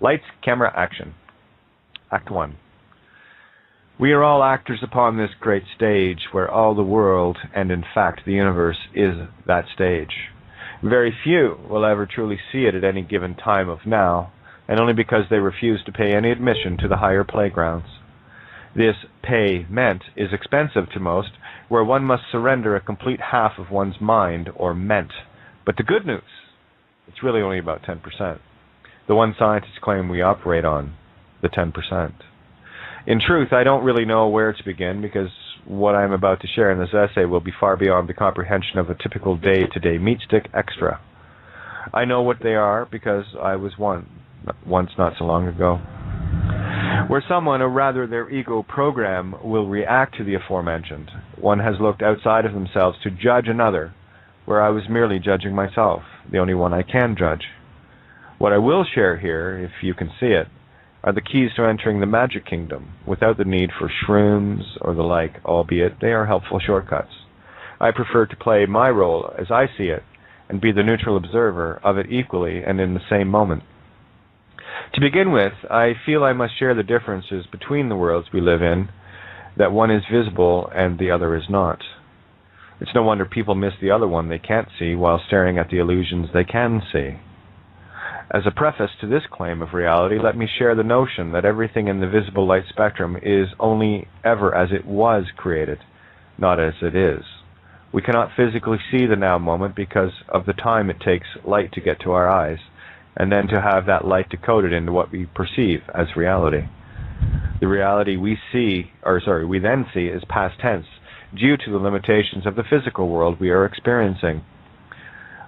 Lights, camera, action. Act 1. We are all actors upon this great stage where all the world, and in fact the universe, is that stage. Very few will ever truly see it at any given time of now, and only because they refuse to pay any admission to the higher playgrounds. This payment is expensive to most, where one must surrender a complete half of one's mind or ment. But the good news, it's really only about 10%. The one scientists claim we operate on, the 10%. In truth, I don't really know where to begin, because what I'm about to share in this essay will be far beyond the comprehension of a typical day-to-day meat stick extra. I know what they are because I was once not so long ago. Where someone, or rather their ego program, will react to the aforementioned, one has looked outside of themselves to judge another, where I was merely judging myself, the only one I can judge. What I will share here, if you can see it, are the keys to entering the magic kingdom, without the need for shrooms or the like, albeit they are helpful shortcuts. I prefer to play my role as I see it, and be the neutral observer of it equally and in the same moment. To begin with, I feel I must share the differences between the worlds we live in, that one is visible and the other is not. It's no wonder people miss the other one they can't see while staring at the illusions they can see. As a preface to this claim of reality, let me share the notion that everything in the visible light spectrum is only ever as it was created, not as it is. We cannot physically see the now moment because of the time it takes light to get to our eyes, and then to have that light decoded into what we perceive as reality. The reality we then see is past tense, due to the limitations of the physical world we are experiencing.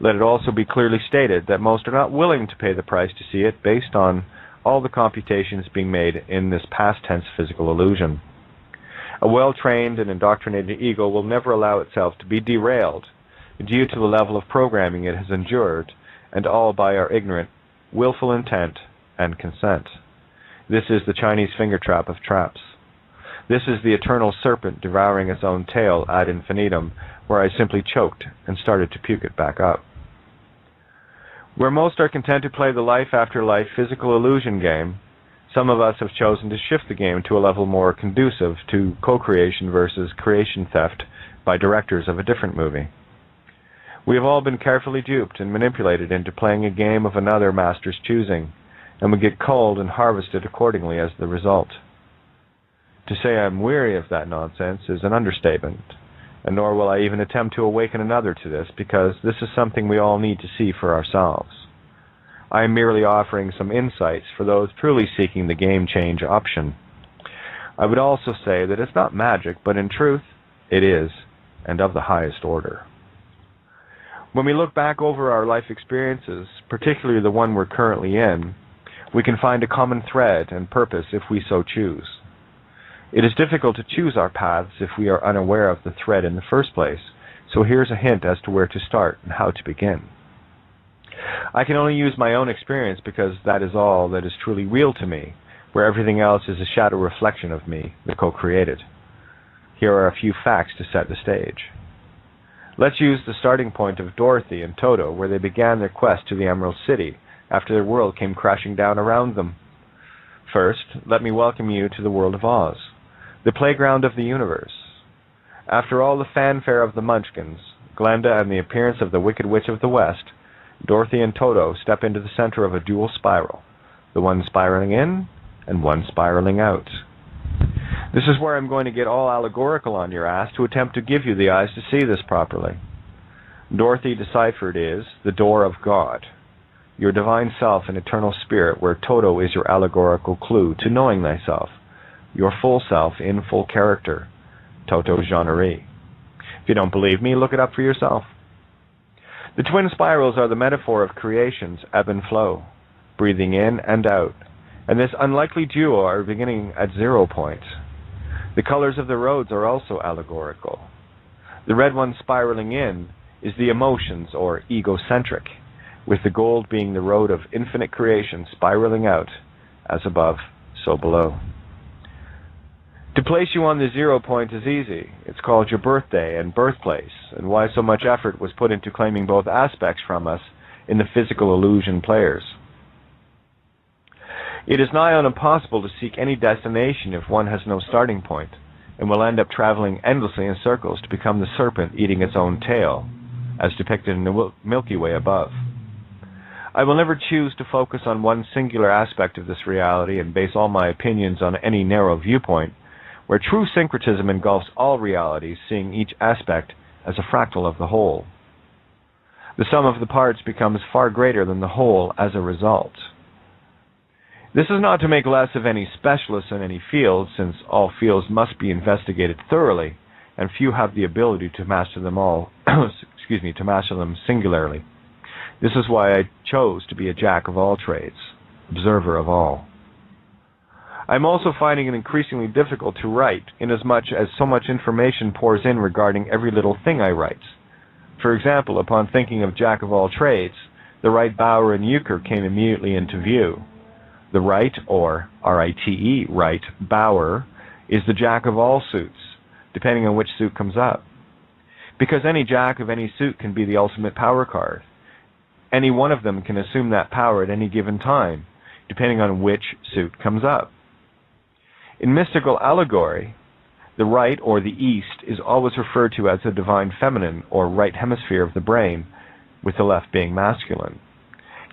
Let it also be clearly stated that most are not willing to pay the price to see it based on all the computations being made in this past tense physical illusion. A well-trained and indoctrinated ego will never allow itself to be derailed due to the level of programming it has endured, and all by our ignorant, willful intent and consent. This is the Chinese finger trap of traps. This is the eternal serpent devouring its own tail ad infinitum, where I simply choked and started to puke it back up. Where most are content to play the life after life physical illusion game, some of us have chosen to shift the game to a level more conducive to co-creation versus creation theft by directors of a different movie. We have all been carefully duped and manipulated into playing a game of another master's choosing, and we get culled and harvested accordingly as the result. To say I'm weary of that nonsense is an understatement, and nor will I even attempt to awaken another to this, because this is something we all need to see for ourselves. I am merely offering some insights for those truly seeking the game change option. I would also say that it's not magic, but in truth, it is, and of the highest order. When we look back over our life experiences, particularly the one we're currently in, we can find a common thread and purpose if we so choose. It is difficult to choose our paths if we are unaware of the thread in the first place, so here's a hint as to where to start and how to begin. I can only use my own experience because that is all that is truly real to me, where everything else is a shadow reflection of me, the co-created. Here are a few facts to set the stage. Let's use the starting point of Dorothy and Toto, where they began their quest to the Emerald City after their world came crashing down around them. First, let me welcome you to the world of Oz, the playground of the universe. After all the fanfare of the Munchkins, Glenda, and the appearance of the Wicked Witch of the West, Dorothy and Toto step into the center of a dual spiral, the one spiraling in and one spiraling out. This is where I'm going to get all allegorical on your ass to attempt to give you the eyes to see this properly. Dorothy deciphered is the door of God, your divine self and eternal spirit, where Toto is your allegorical clue to knowing thyself, your full self in full character, Toto Jeannery. If you don't believe me, look it up for yourself. The twin spirals are the metaphor of creation's ebb and flow, breathing in and out, and this unlikely duo are beginning at 0 point. The colors of the roads are also allegorical. The red one spiraling in is the emotions, or egocentric, with the gold being the road of infinite creation spiraling out, as above, so below. To place you on the 0 point is easy. It's called your birthday and birthplace, and why so much effort was put into claiming both aspects from us in the physical illusion players. It is nigh on impossible to seek any destination if one has no starting point, and will end up traveling endlessly in circles to become the serpent eating its own tail, as depicted in the Milky Way above. I will never choose to focus on one singular aspect of this reality and base all my opinions on any narrow viewpoint, where true syncretism engulfs all realities, seeing each aspect as a fractal of the whole. The sum of the parts becomes far greater than the whole as a result. This is not to make less of any specialists in any field, since all fields must be investigated thoroughly, and few have the ability to master them all, to master them singularly. This is why I chose to be a jack of all trades, observer of all. I'm also finding it increasingly difficult to write, inasmuch as so much information pours in regarding every little thing I write. For example, upon thinking of jack of all trades, the right, bower, and euchre came immediately into view. The right, or R-I-T-E, right, bower, is the jack of all suits, depending on which suit comes up. Because any jack of any suit can be the ultimate power card. Any one of them can assume that power at any given time, depending on which suit comes up. In mystical allegory, the right, or the east, is always referred to as the divine feminine, or right hemisphere of the brain, with the left being masculine.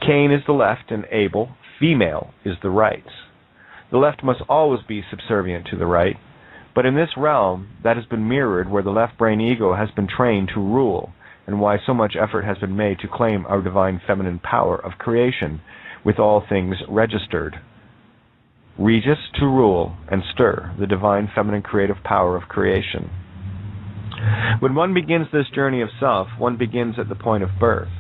Cain is the left, and Abel, female, is the right. The left must always be subservient to the right, but in this realm that has been mirrored where the left brain ego has been trained to rule, and why so much effort has been made to claim our divine feminine power of creation, with all things registered. Regis, to rule and stir the divine feminine creative power of creation. When one begins this journey of self, one begins at the point of birth.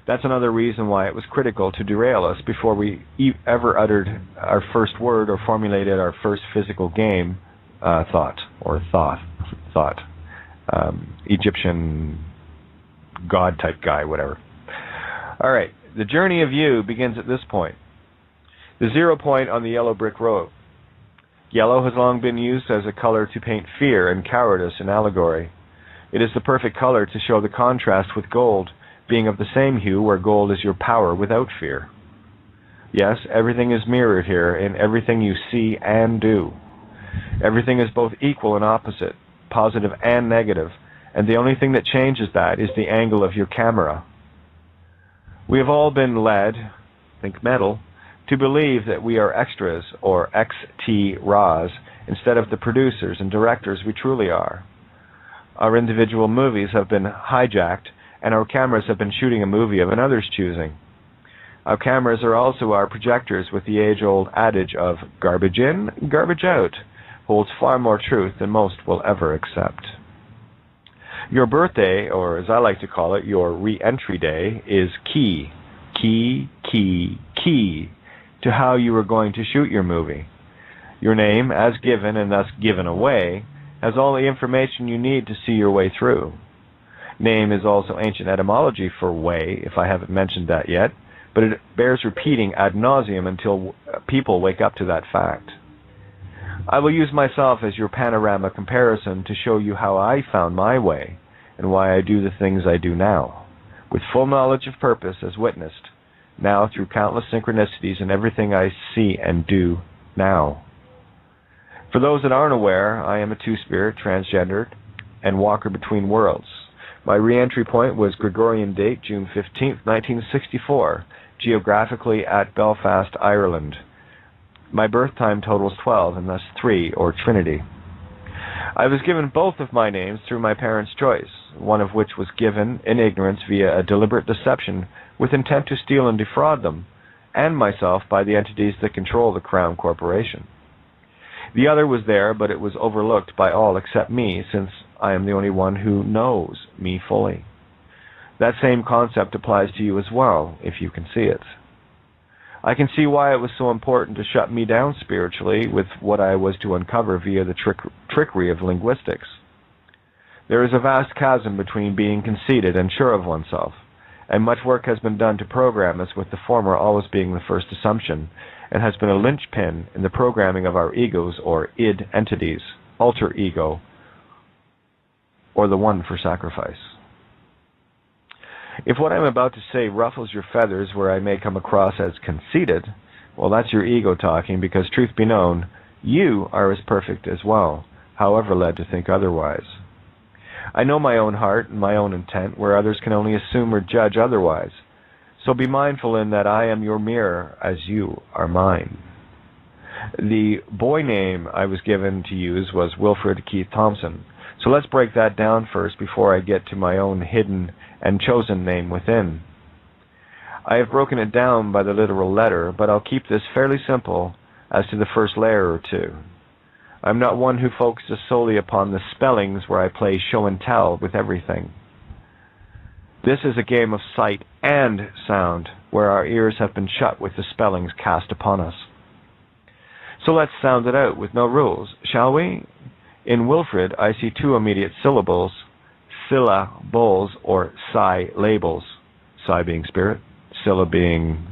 That's another reason why it was critical to derail us before we ever uttered our first word or formulated our first physical game thought. Egyptian god-type guy, whatever. All right, the journey of you begins at this point. The 0 point on the yellow brick road. Yellow has long been used as a color to paint fear and cowardice in allegory. It is the perfect color to show the contrast with gold, being of the same hue where gold is your power without fear. Yes, everything is mirrored here in everything you see and do. Everything is both equal and opposite, positive and negative, and the only thing that changes that is the angle of your camera. We have all been led, think metal, to believe that we are extras, or XT-RAs, instead of the producers and directors we truly are. Our individual movies have been hijacked, and our cameras have been shooting a movie of another's choosing. Our cameras are also our projectors, with the age-old adage of garbage in, garbage out, holds far more truth than most will ever accept. Your birthday, or as I like to call it, your re-entry day, is key to how you are going to shoot your movie. Your name, as given and thus given away, has all the information you need to see your way through. Name is also ancient etymology for way, if I haven't mentioned that yet, but it bears repeating ad nauseum until people wake up to that fact. I will use myself as your panorama comparison to show you how I found my way and why I do the things I do now, with full knowledge of purpose as witnessed, now through countless synchronicities in everything I see and do now. For those that aren't aware, I am a two-spirit, transgendered, and walker between worlds. My re-entry point was Gregorian date, June 15th, 1964, geographically at Belfast, Ireland. My birth time totals 12, and thus 3, or Trinity. I was given both of my names through my parents' choice, one of which was given in ignorance via a deliberate deception with intent to steal and defraud them, and myself by the entities that control the Crown Corporation. The other was there, but it was overlooked by all except me, since I am the only one who knows me fully. That same concept applies to you as well, if you can see it. I can see why it was so important to shut me down spiritually with what I was to uncover via the trickery of linguistics. There is a vast chasm between being conceited and sure of oneself, and much work has been done to program us, with the former always being the first assumption, and has been a linchpin in the programming of our egos, or id entities, alter ego, or the one for sacrifice. If what I'm about to say ruffles your feathers where I may come across as conceited, Well, that's your ego talking, because truth be known, you are as perfect as well, however led to think otherwise. I know my own heart and my own intent, where others can only assume or judge otherwise. So be mindful in that I am your mirror as you are mine. The boy name I was given to use was Wilfred Keith Thompson. So let's break that down first before I get to my own hidden and chosen name within. I have broken it down by the literal letter, but I'll keep this fairly simple as to the first layer or two. I'm not one who focuses solely upon the spellings where I play show and tell with everything. This is a game of sight and sound, where our ears have been shut with the spellings cast upon us. So let's sound it out with no rules, shall we? In Wilfred, I see two immediate syllables, syllables or psi-labels, psi being spirit, Scylla being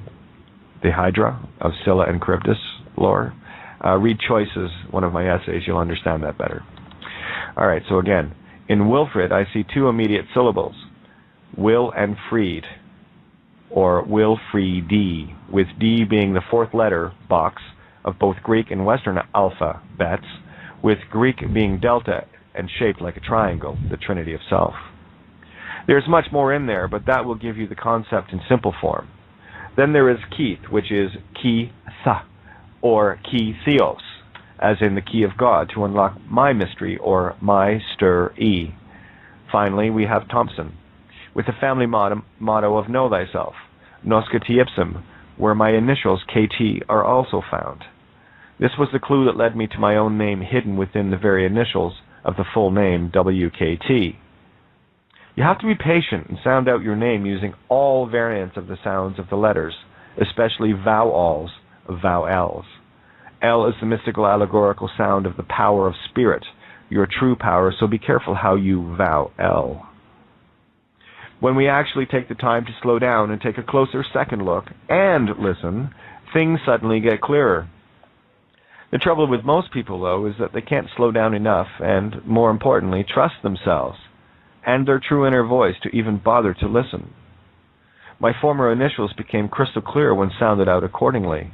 the Hydra of Scylla and Charybdis lore. Read Choices, one of my essays, you'll understand that better. Alright, so again, in Wilfred I see two immediate syllables, will and freed, or Wilfredi, with D being the fourth letter box of both Greek and Western alphabets, with Greek being delta and shaped like a triangle, the Trinity of Self. There's much more in there, but that will give you the concept in simple form. Then there is Keith, which is Ki-tha, or Ki-theos, as in the key of God, to unlock my mystery, or my stir-e. Finally, we have Thompson, with the family motto of Know Thyself, Nosce Te Ipsum, where my initials, KT, are also found. This was the clue that led me to my own name hidden within the very initials of the full name, WKT. You have to be patient and sound out your name using all variants of the sounds of the letters, especially vowels, vowels. L is the mystical allegorical sound of the power of spirit, your true power, so be careful how you vow L. When we actually take the time to slow down and take a closer second look and listen, things suddenly get clearer. The trouble with most people, though, is that they can't slow down enough and, more importantly, trust themselves and their true inner voice to even bother to listen. My former initials became crystal clear when sounded out accordingly.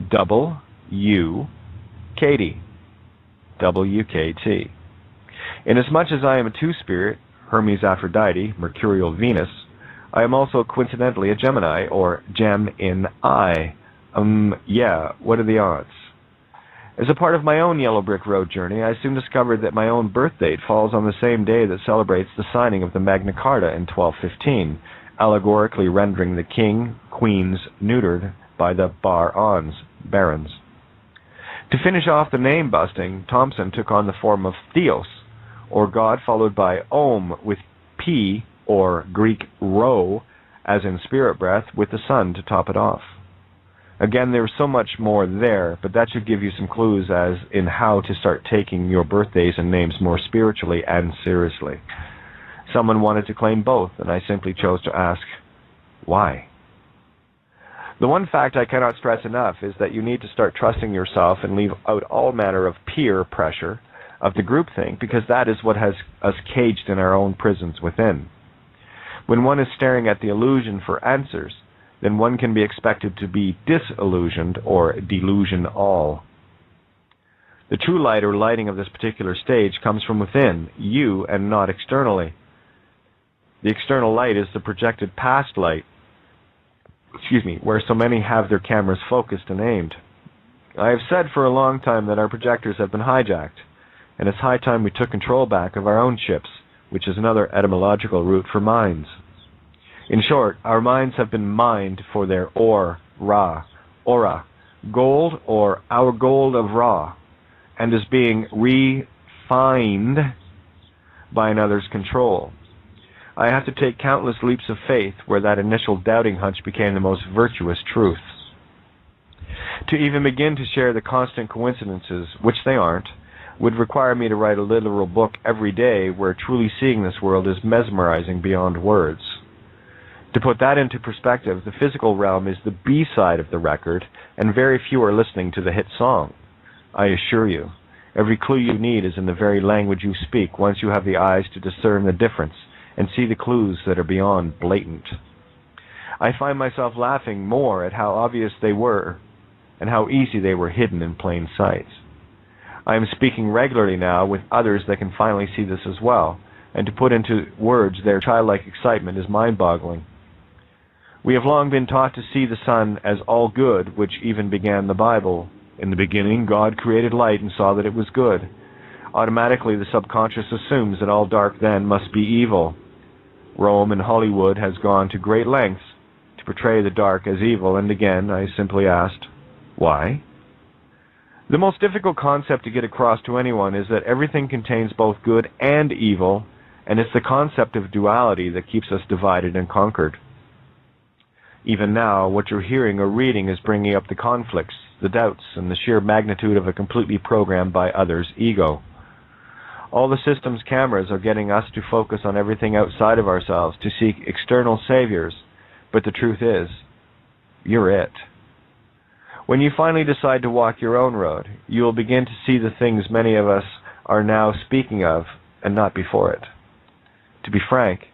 W, Katie, WKT. Inasmuch as I am a two-spirit, Hermes Aphrodite, Mercurial Venus, I am also coincidentally a Gemini, or Gem in I. What are the odds? As a part of my own Yellow Brick Road journey, I soon discovered that my own birth date falls on the same day that celebrates the signing of the Magna Carta in 1215, allegorically rendering the king, queens neutered by the barons. To finish off the name busting, Thompson took on the form of Theos, or God, followed by Om with P, or Greek Rho, as in spirit breath, with the sun to top it off. Again, there's so much more there, but that should give you some clues as in how to start taking your birthdays and names more spiritually and seriously. Someone wanted to claim both, and I simply chose to ask, why? The one fact I cannot stress enough is that you need to start trusting yourself and leave out all manner of peer pressure of the groupthink, because that is what has us caged in our own prisons within. When one is staring at the illusion for answers, then one can be expected to be disillusioned or delusion all. The true light or lighting of this particular stage comes from within you and not externally. The external light is the projected past light, where so many have their cameras focused and aimed. I have said for a long time that our projectors have been hijacked, and it's high time we took control back of our own ships, which is another etymological root for minds. In short, our minds have been mined for their aura, gold, or our gold of Ra, and is being refined by another's control. I have to take countless leaps of faith where that initial doubting hunch became the most virtuous truth. To even begin to share the constant coincidences, which they aren't, would require me to write a literal book every day where truly seeing this world is mesmerizing beyond words. To put that into perspective, the physical realm is the B-side of the record, and very few are listening to the hit song. I assure you, every clue you need is in the very language you speak once you have the eyes to discern the difference and see the clues that are beyond blatant. I find myself laughing more at how obvious they were and how easy they were hidden in plain sight. I am speaking regularly now with others that can finally see this as well, and to put into words their childlike excitement is mind-boggling. We have long been taught to see the sun as all good, which even began the Bible. In the beginning, God created light and saw that it was good. Automatically, the subconscious assumes that all dark then must be evil. Rome and Hollywood has gone to great lengths to portray the dark as evil, and again, I simply asked, why? The most difficult concept to get across to anyone is that everything contains both good and evil, and it's the concept of duality that keeps us divided and conquered. Even now, what you're hearing or reading is bringing up the conflicts, the doubts, and the sheer magnitude of a completely programmed by others' ego. All the system's cameras are getting us to focus on everything outside of ourselves, to seek external saviors, but the truth is, you're it. When you finally decide to walk your own road, you will begin to see the things many of us are now speaking of, and not before it. To be frank,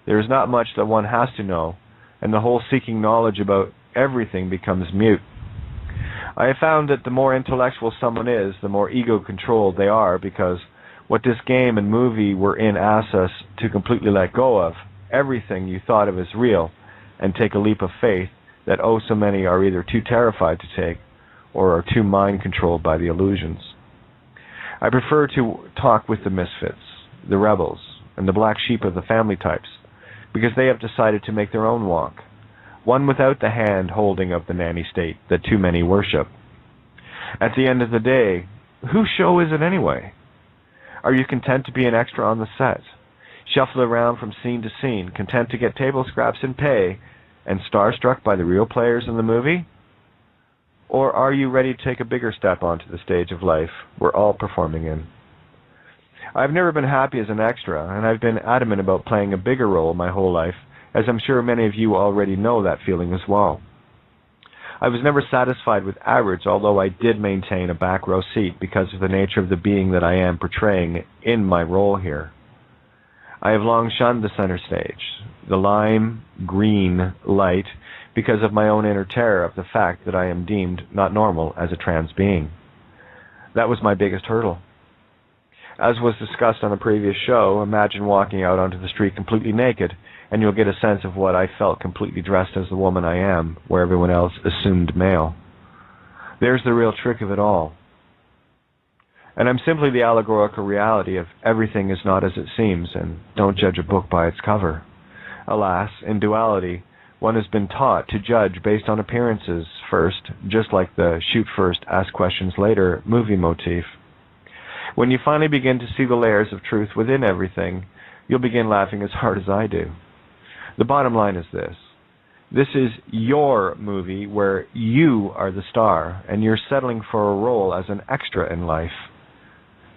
there is not much that one has to know, and the whole seeking knowledge about everything becomes mute. I have found that the more intellectual someone is, the more ego-controlled they are, because what this game and movie we're in asks us to completely let go of, everything you thought of as real, and take a leap of faith that so many are either too terrified to take or are too mind-controlled by the illusions. I prefer to talk with the misfits, the rebels, and the black sheep of the family types, because they have decided to make their own walk, one without the hand-holding of the nanny state that too many worship. At the end of the day, whose show is it anyway? Are you content to be an extra on the set, shuffle around from scene to scene, content to get table scraps and pay, and starstruck by the real players in the movie? Or are you ready to take a bigger step onto the stage of life we're all performing in? I've never been happy as an extra, and I've been adamant about playing a bigger role my whole life, as I'm sure many of you already know that feeling as well. I was never satisfied with average, although I did maintain a back row seat because of the nature of the being that I am portraying in my role here. I have long shunned the center stage, the lime green light, because of my own inner terror of the fact that I am deemed not normal as a trans being. That was my biggest hurdle. As was discussed on a previous show, imagine walking out onto the street completely naked, and you'll get a sense of what I felt completely dressed as the woman I am, where everyone else assumed male. There's the real trick of it all. And I'm simply the allegorical reality of everything is not as it seems, and don't judge a book by its cover. Alas, in duality, one has been taught to judge based on appearances first, just like the shoot first, ask questions later movie motif. When you finally begin to see the layers of truth within everything, you'll begin laughing as hard as I do. The bottom line is this. This is your movie where you are the star, and you're settling for a role as an extra in life.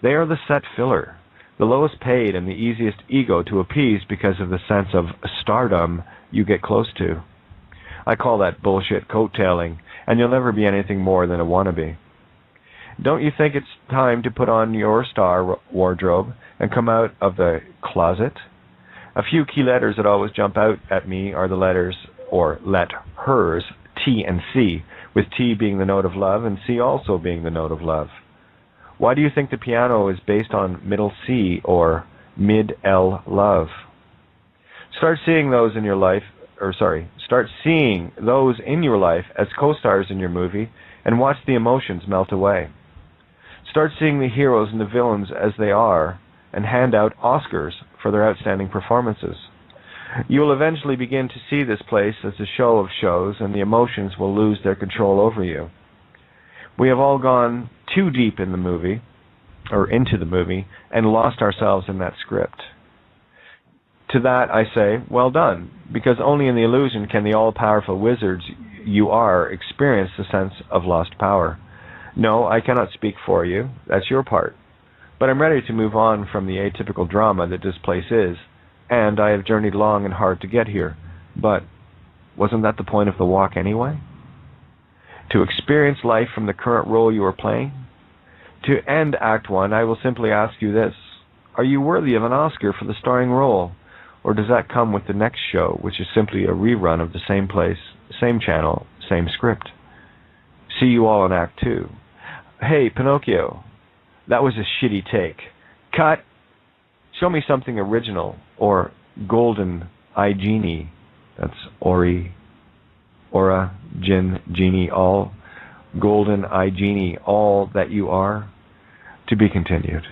They are the set filler, the lowest paid and the easiest ego to appease because of the sense of stardom you get close to. I call that bullshit coattailing, and you'll never be anything more than a wannabe. Don't you think it's time to put on your star wardrobe and come out of the closet? A few key letters that always jump out at me are the letters, or let-hers, T and C, with T being the note of love and C also being the note of love. Why do you think the piano is based on middle C or mid-L love? Start seeing those in your life as co-stars in your movie and watch the emotions melt away. Start seeing the heroes and the villains as they are and hand out Oscars for their outstanding performances. You will eventually begin to see this place as a show of shows, and the emotions will lose their control over you. We have all gone too deep in the movie, or into the movie, and lost ourselves in that script. To that I say, well done, because only in the illusion can the all-powerful wizards you are experience the sense of lost power. No, I cannot speak for you. That's your part. But I'm ready to move on from the atypical drama that this place is, and I have journeyed long and hard to get here. But wasn't that the point of the walk anyway? To experience life from the current role you are playing? To end Act 1, I will simply ask you this. Are you worthy of an Oscar for the starring role? Or does that come with the next show, which is simply a rerun of the same place, same channel, same script? See you all in Act 2. Hey, Pinocchio, that was a shitty take. Cut! Show me something original, or golden eye genie. That's Ori, Aura, Jinn, Genie, all. Golden eye genie, all that you are. To be continued.